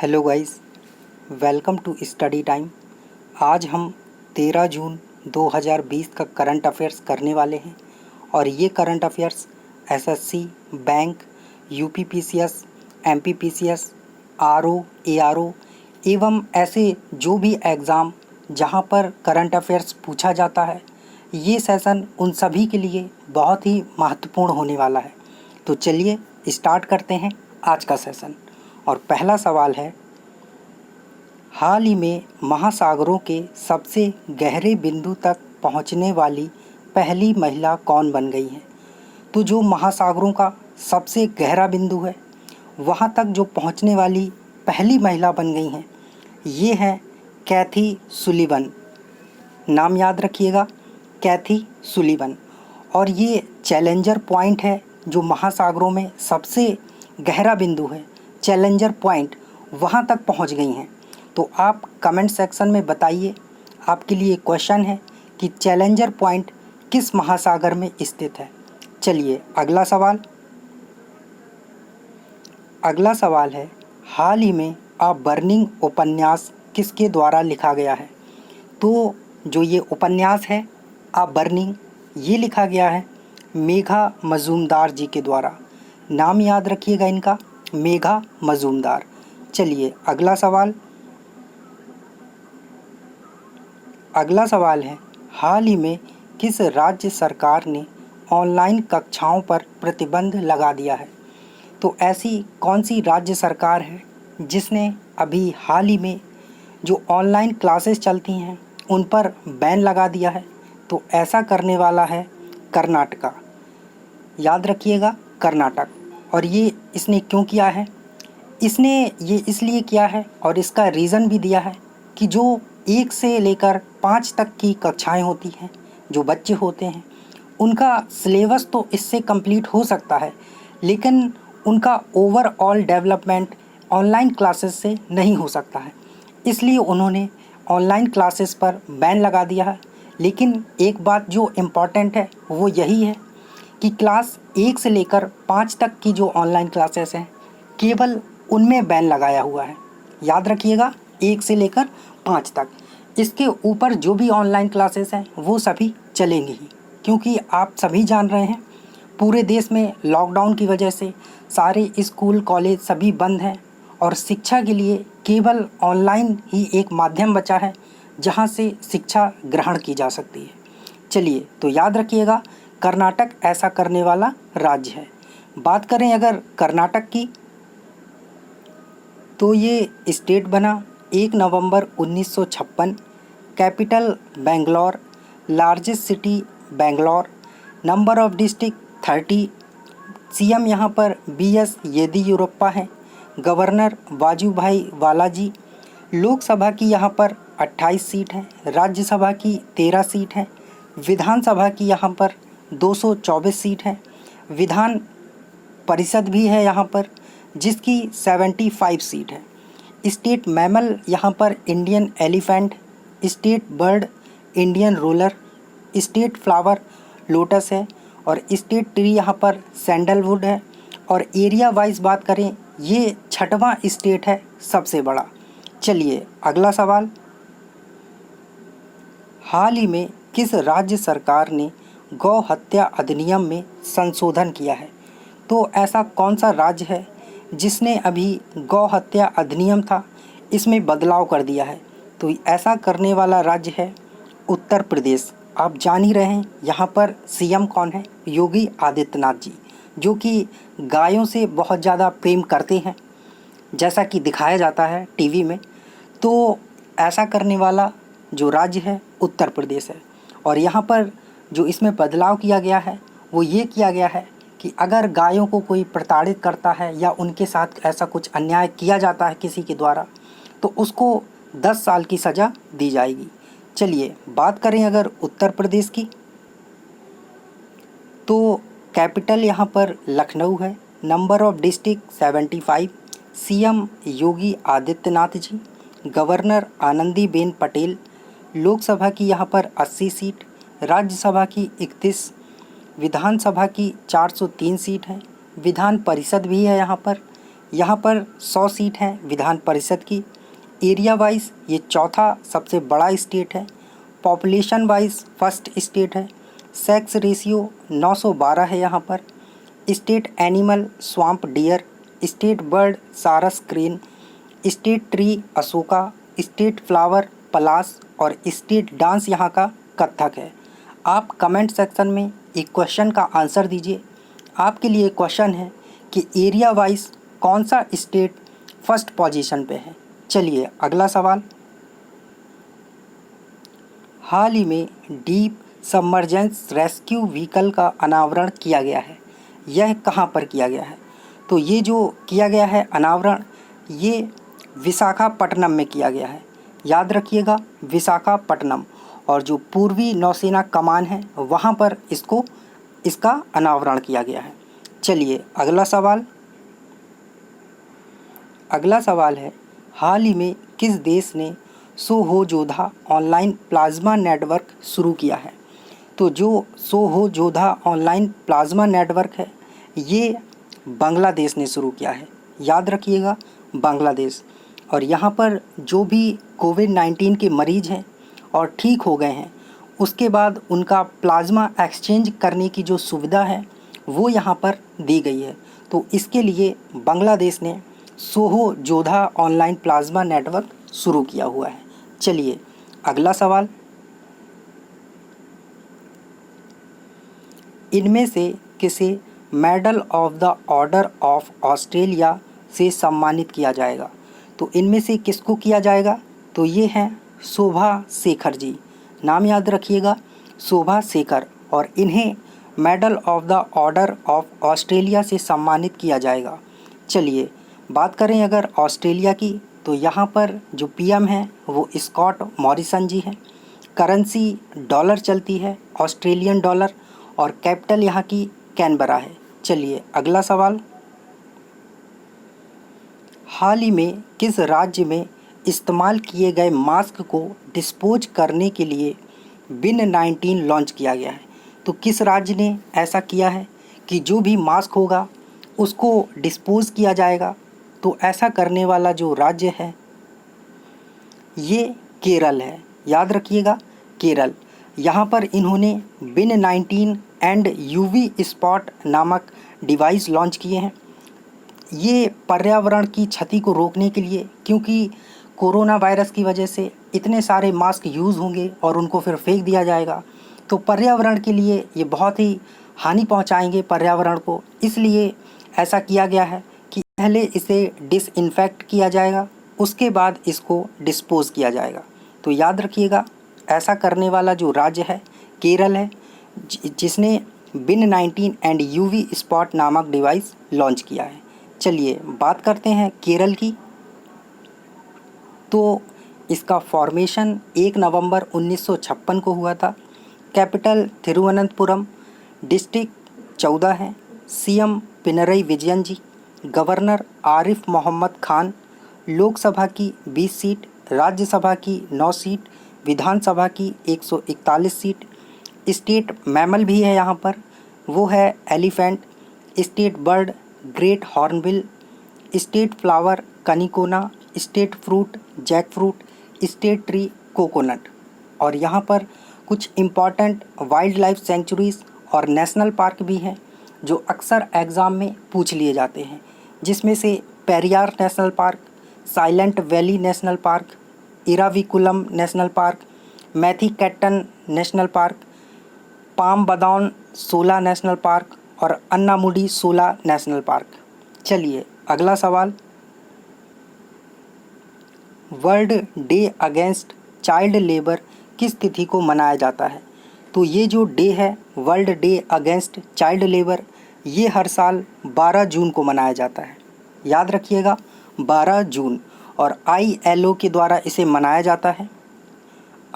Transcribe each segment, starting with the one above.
Hello guys, welcome to study time. आज हम 13 जून 2020 का करंट अफेयर्स करने वाले हैं और ये current affairs SSC, bank, UPPCS, MPPCS, RO, ARO एवं ऐसे जो भी एग्ज़ाम जहां पर करंट अफेयर्स पूछा जाता है, ये सेशन उन सभी के लिए बहुत ही महत्वपूर्ण होने वाला है। तो चलिए स्टार्ट करते हैं आज का सेशन। और पहला सवाल है, हाल ही में महासागरों के सबसे गहरे बिंदु तक पहुंचने वाली पहली महिला कौन बन गई है? तो जो महासागरों का सबसे गहरा बिंदु है वहां तक जो पहुंचने वाली पहली महिला बन गई हैं, ये है कैथी सुलिवन। नाम याद रखिएगा, कैथी सुलिवन। और ये चैलेंजर पॉइंट है जो महासागरों में सबसे गहरा बिंदु है, चैलेंजर पॉइंट, वहाँ तक पहुँच गई हैं। तो आप कमेंट सेक्शन में बताइए, आपके लिए क्वेश्चन है कि चैलेंजर पॉइंट किस महासागर में स्थित है। चलिए अगला सवाल है, हाल ही में अ बर्निंग उपन्यास किसके द्वारा लिखा गया है? तो जो ये उपन्यास है अ बर्निंग, ये लिखा गया है मेघा मजूमदार जी के द्वारा। नाम याद रखिएगा इनका, मेघा मजूमदार। चलिए अगला सवाल है, हाल ही में किस राज्य सरकार ने ऑनलाइन कक्षाओं पर प्रतिबंध लगा दिया है? तो ऐसी कौन सी राज्य सरकार है जिसने अभी हाल ही में जो ऑनलाइन क्लासेस चलती हैं उन पर बैन लगा दिया है? तो ऐसा करने वाला है कर्नाटका। याद रखिएगा, कर्नाटक। और ये इसने क्यों किया है? इसने ये इसलिए किया है और इसका रीज़न भी दिया है कि जो 1 से लेकर 5 तक की कक्षाएं होती हैं, जो बच्चे होते हैं, उनका सिलेबस तो इससे कंप्लीट हो सकता है, लेकिन उनका ओवरऑल डेवलपमेंट ऑनलाइन क्लासेस से नहीं हो सकता है। इसलिए उन्होंने ऑनलाइन क्लासेस पर बैन लगा दिया है। लेकिन एक बात जो इम्पॉर्टेंट है वो यही है कि क्लास 1 से लेकर 5 तक की जो ऑनलाइन क्लासेस हैं, केवल उनमें बैन लगाया हुआ है। याद रखिएगा, 1 से लेकर 5 तक। इसके ऊपर जो भी ऑनलाइन क्लासेस हैं वो सभी चलेंगी ही, क्योंकि आप सभी जान रहे हैं पूरे देश में लॉकडाउन की वजह से सारे स्कूल कॉलेज सभी बंद हैं और शिक्षा के लिए केवल ऑनलाइन ही एक माध्यम बचा है जहां से शिक्षा ग्रहण की जा सकती है। चलिए, तो याद रखिएगा, कर्नाटक ऐसा करने वाला राज्य है। बात करें अगर कर्नाटक की, तो ये स्टेट बना 1 नवंबर 1956। Capital Bangalore, largest city Bangalore, number of district 30। CM यहाँ पर बीएस येदियुरप्पा हैं, गवर्नर वाजूभाई वालाजी। लोकसभा की यहाँ पर 28 सीट हैं, राज्यसभा की 13 सीट हैं, विधानसभा की यहाँ पर 224 सीट हैं, विधान परिषद भी है यहाँ पर जिसकी 75 सीट है। स्टेट मैमल यहाँ पर Indian elephant, state bird Indian roller, state flower lotus है और स्टेट ट्री यहाँ पर सैंडलवुड है। और एरिया वाइज बात करें, ये 6वां स्टेट है सबसे बड़ा। चलिए अगला सवाल, हाल ही में किस राज्य सरकार ने गौ हत्या अधिनियम में संशोधन किया है? तो ऐसा कौन सा राज्य है जिसने अभी गौ हत्या अधिनियम था इसमें बदलाव कर दिया है? तो ऐसा करने वाला राज्य है उत्तर प्रदेश। आप जान ही रहे हैं यहाँ पर सीएम कौन है, योगी आदित्यनाथ जी, जो कि गायों से बहुत ज़्यादा प्रेम करते हैं जैसा कि दिखाया जाता है टीवी में। तो ऐसा करने वाला जो राज्य है उत्तर प्रदेश है। और यहाँ पर जो इसमें बदलाव किया गया है वो ये किया गया है कि अगर गायों को कोई प्रताड़ित करता है या उनके साथ ऐसा कुछ अन्याय किया जाता है किसी के द्वारा, तो उसको 10 साल की सज़ा दी जाएगी। चलिए बात करें अगर उत्तर प्रदेश की, तो कैपिटल यहाँ पर लखनऊ है, number of district 75, CM Yogi Adityanath ji, governor Anandiben Patel. Lok Sabha की यहाँ पर 80 सीट, राज्यसभा की 31, विधानसभा की 403 सीट है, विधान परिषद भी है यहाँ पर यहाँ पर 100 सीट हैं विधान परिषद की। एरिया वाइज ये चौथा सबसे बड़ा स्टेट है। पॉपुलेशन वाइज फर्स्ट स्टेट है। सेक्स रेशियो 912 है यहाँ पर। State animal swamp deer, state bird sarus crane, state tree Ashoka, state flower palash और स्टेट डांस यहाँ का कथक है। आप कमेंट सेक्शन में एक क्वेश्चन का आंसर दीजिए। आपके लिए क्वेश्चन है कि एरिया वाइज कौन सा स्टेट फर्स्ट पोजीशन पे है। चलिए अगला सवाल। हाल ही में डीप सबमर्जेंस रेस्क्यू व्हीकल का अनावरण किया गया है। यह कहाँ पर किया गया है? तो ये जो किया गया है अनावरण, ये विशाखापट्टनम में किया गया है। याद रखिएगा, विशाखापट्टनम। और जो पूर्वी नौसेना कमान है वहाँ पर इसका अनावरण किया गया है। चलिए अगला सवाल। अगला सवाल है, हाल ही में किस देश ने सो हो जोधा ऑनलाइन प्लाज्मा नेटवर्क शुरू किया है? तो जो सो हो जोधा ऑनलाइन प्लाज्मा नेटवर्क है ये बांग्लादेश ने शुरू किया है। याद रखिएगा, बांग्लादेश। और यहाँ पर जो भी कोविड-19 के मरीज हैं और ठीक हो गए हैं, उसके बाद उनका प्लाज्मा एक्सचेंज करने की जो सुविधा है वो यहाँ पर दी गई है। तो इसके लिए बांग्लादेश ने Soho Jodha online plasma network शुरू किया हुआ है। चलिए अगला सवाल। इनमें से किसे medal of the order of Australia से सम्मानित किया जाएगा? तो इनमें से किसको किया जाएगा? तो ये हैं शोभा शेखर जी। नाम याद रखिएगा, शोभा शेखर। और इन्हें medal of the order of Australia से सम्मानित किया जाएगा। चलिए बात करें अगर ऑस्ट्रेलिया की, तो यहाँ पर जो पीएम हैं वो स्कॉट मॉरिसन जी हैं। करेंसी डॉलर चलती है, ऑस्ट्रेलियन डॉलर। और कैपिटल यहाँ की कैनबरा है। चलिए अगला सवाल। हाल ही में किस राज्य में इस्तेमाल किए गए मास्क को डिस्पोज करने के लिए बिन 19 लॉन्च किया गया है? तो किस राज्य ने ऐसा किया है कि जो भी मास्क होगा उसको डिस्पोज किया जाएगा? तो ऐसा करने वाला जो राज्य है ये केरल है। याद रखिएगा, केरल। यहाँ पर इन्होंने बिन 19 एंड यूवी स्पॉट नामक डिवाइस लॉन्च किए हैं। ये पर्यावरण की क्षति को रोकने के लिए, क्योंकि कोरोना वायरस की वजह से इतने सारे मास्क यूज़ होंगे और उनको फिर फेंक दिया जाएगा, तो पर्यावरण के लिए ये बहुत ही हानि पहुंचाएंगे पर्यावरण को। इसलिए ऐसा किया गया है कि पहले इसे डिसइंफेक्ट किया जाएगा, उसके बाद इसको डिस्पोज किया जाएगा। तो याद रखिएगा, ऐसा करने वाला जो राज्य है केरल है, जिसने बिन 19 एंड यूवी स्पॉट नामक डिवाइस लॉन्च किया है। चलिए बात करते हैं केरल की। तो इसका फॉर्मेशन 1 नवंबर 1956 को हुआ था। कैपिटल तिरुवनंतपुरम, डिस्ट्रिक्ट 14 है। सीएम पिनरई विजयन जी, गवर्नर आरिफ मोहम्मद खान। लोकसभा की 20 सीट, राज्यसभा की 9 सीट, विधानसभा की 141 सीट। स्टेट मैमल भी है यहाँ पर, वो है elephant. State bird great hornbill. State flower kanikonna. State fruit jack fruit. State tree coconut. और यहाँ पर कुछ इम्पॉर्टेंट वाइल्ड लाइफ सेंचुरीज़ और नेशनल पार्क भी हैं जो अक्सर एग्ज़ाम में पूछ लिए जाते हैं, जिसमें से Periyar national park, silent valley national park, Eravikulam national park, Mathikettan national park, Pambadum Shola national park और अन्नामुडी सोला नेशनल पार्क। चलिए अगला सवाल। World day against child labour किस तिथि को मनाया जाता है? तो ये जो डे है world day against child labour, ये हर साल 12 जून को मनाया जाता है। याद रखिएगा, 12 जून। और ILO के द्वारा इसे मनाया जाता है।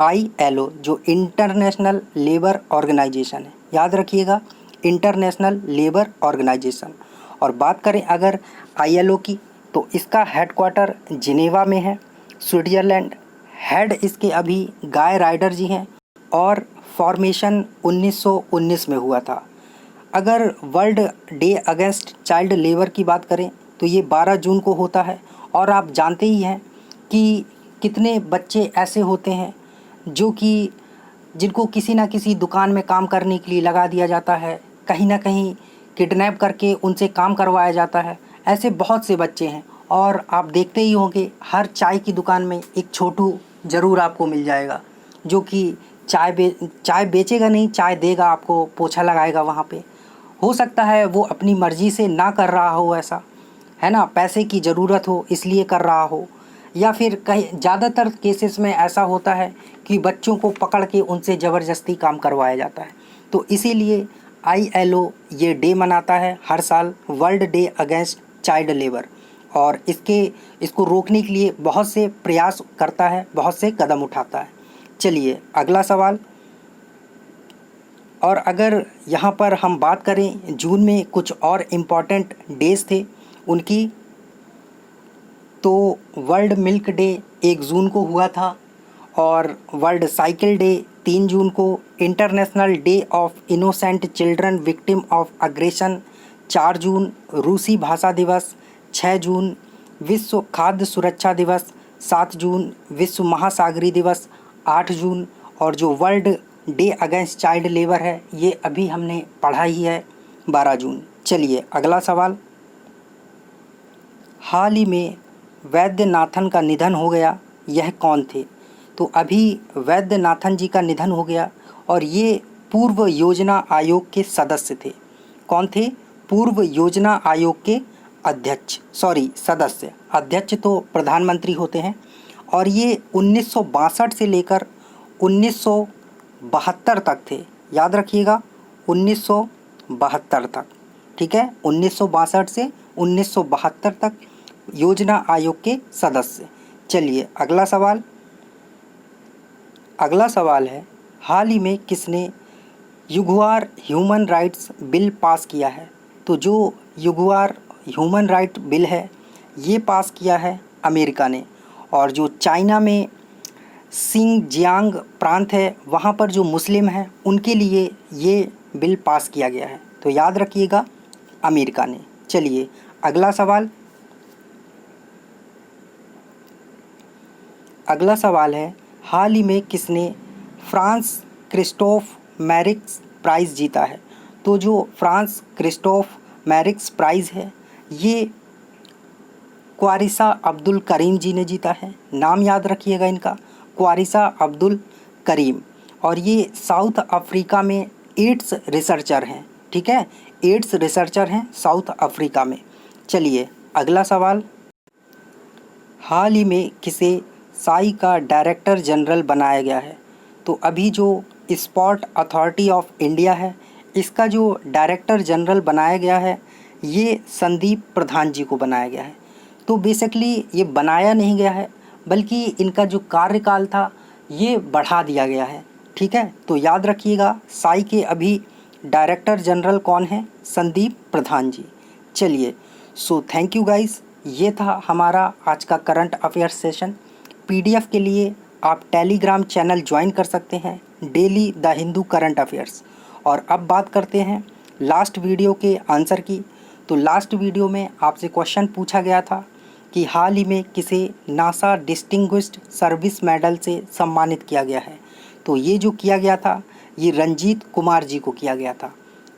ILO जो इंटरनेशनल लेबर ऑर्गेनाइजेशन है, याद रखिएगा, इंटरनेशनल लेबर ऑर्गेनाइजेशन। और बात करें अगर ILO की, तो इसका हेडक्वार्टर जिनेवा में है, स्विट्ज़रलैंड। हेड इसके अभी गाय राइडर जी हैं और फॉर्मेशन 1919 में हुआ था। अगर world day against child labour की बात करें तो ये 12 जून को होता है। और आप जानते ही हैं कि कितने बच्चे ऐसे होते हैं जो कि जिनको किसी न किसी दुकान में काम करने के लिए लगा दिया जाता है, कहीं ना कहीं किडनैप करके उनसे काम करवाया जाता है। ऐसे बहुत से बच्चे हैं और आप देखते ही होंगे हर चाय की दुकान में एक छोटू ज़रूर आपको मिल जाएगा जो कि चाय बेचेगा नहीं, चाय देगा आपको, पोछा लगाएगा वहाँ पे। हो सकता है वो अपनी मर्ज़ी से ना कर रहा हो ऐसा, है ना, पैसे की ज़रूरत हो इसलिए कर रहा हो, या फिर कहीं ज़्यादातर केसेस में ऐसा होता है कि बच्चों को पकड़ के उनसे ज़बरदस्ती काम करवाया जाता है। तो इसीलिए ILO ये डे मनाता है हर साल, world day against child labour, और इसको रोकने के लिए बहुत से प्रयास करता है, बहुत से कदम उठाता है। चलिए अगला सवाल। और अगर यहाँ पर हम बात करें जून में कुछ और इम्पॉर्टेंट डेज़ थे उनकी, तो वर्ल्ड मिल्क डे 1 जून को हुआ था, और वर्ल्ड साइकिल डे 3 जून को, international day of innocent children victim of aggression 4 जून, रूसी भाषा दिवस 6 जून, विश्व खाद्य सुरक्षा दिवस 7 जून, विश्व महासागरी दिवस 8 जून, और जो world day against child labour है ये अभी हमने पढ़ा ही है 12 जून। चलिए अगला सवाल। हाल ही में वैद्यनाथन का निधन हो गया, यह कौन थे? तो अभी वैद्यनाथन जी का निधन हो गया और ये पूर्व योजना आयोग के सदस्य थे। कौन थे? पूर्व योजना आयोग के सदस्य। अध्यक्ष तो प्रधानमंत्री होते हैं। और ये 1962 से लेकर 1972 तक थे, याद रखिएगा 1972 तक, ठीक है, 1962 से 1972 तक योजना आयोग के सदस्य। चलिए अगला सवाल। अगला सवाल है, हाल ही में किसने युगुआर ह्यूमन राइट्स बिल पास किया है? तो जो युगुआर ह्यूमन राइट बिल है ये पास किया है अमेरिका ने, और जो चाइना में सिंगजियांग प्रांत है वहाँ पर जो मुस्लिम हैं उनके लिए ये बिल पास किया गया है। तो याद रखिएगा अमेरिका ने। चलिए अगला सवाल। अगला सवाल है, हाल ही में किसने फ्रांस क्रिस्टोफ मैरिक्स प्राइज़ जीता है? तो जो फ्रांस क्रिस्टोफ मैरिक्स प्राइज़ है ये क्वारिसा अब्दुल करीम जी ने जीता है। नाम याद रखिएगा इनका, क्वारिसा अब्दुल करीम, और ये साउथ अफ्रीका में एड्स रिसर्चर हैं, ठीक है, एड्स रिसर्चर हैं साउथ अफ्रीका में। चलिए अगला सवाल। हाल ही में किसे साई का डायरेक्टर जनरल बनाया गया है? तो अभी जो स्पोर्ट अथॉरिटी ऑफ इंडिया है इसका जो डायरेक्टर जनरल बनाया गया है ये संदीप प्रधान जी को बनाया गया है। तो बेसिकली ये बनाया नहीं गया है बल्कि इनका जो कार्यकाल था ये बढ़ा दिया गया है, ठीक है। तो याद रखिएगा साई के अभी डायरेक्टर जनरल कौन है? संदीप प्रधान जी। चलिए सो थैंक यू गाइस, ये था हमारा आज का करंट अफेयर्स सेशन। PDF के लिए आप टेलीग्राम चैनल ज्वाइन कर सकते हैं, daily the Hindu current affairs. और अब बात करते हैं लास्ट वीडियो के आंसर की। तो लास्ट वीडियो में आपसे क्वेश्चन पूछा गया था कि हाल ही में किसे नासा डिस्टिंग्विश्ड सर्विस मेडल से सम्मानित किया गया है? तो ये जो किया गया था ये रंजीत कुमार जी को किया गया था।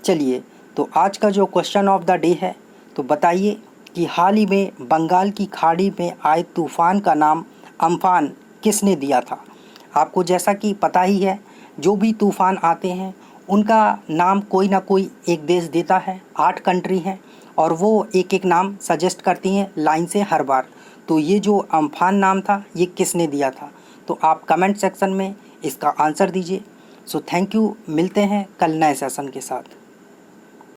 चलिए तो आज का जो क्वेश्चन ऑफ द डे है, तो बताइए कि हाल ही में बंगाल की खाड़ी में आए तूफ़ान का नाम अम्फान किसने दिया था? आपको जैसा कि पता ही है जो भी तूफ़ान आते हैं उनका नाम कोई ना कोई एक देश देता है। 8 कंट्री हैं और वो एक एक नाम सजेस्ट करती हैं लाइन से हर बार। तो ये जो अम्फान नाम था ये किसने दिया था? तो आप कमेंट सेक्शन में इसका आंसर दीजिए। सो थैंक यू, मिलते हैं कल नए सेशन के साथ।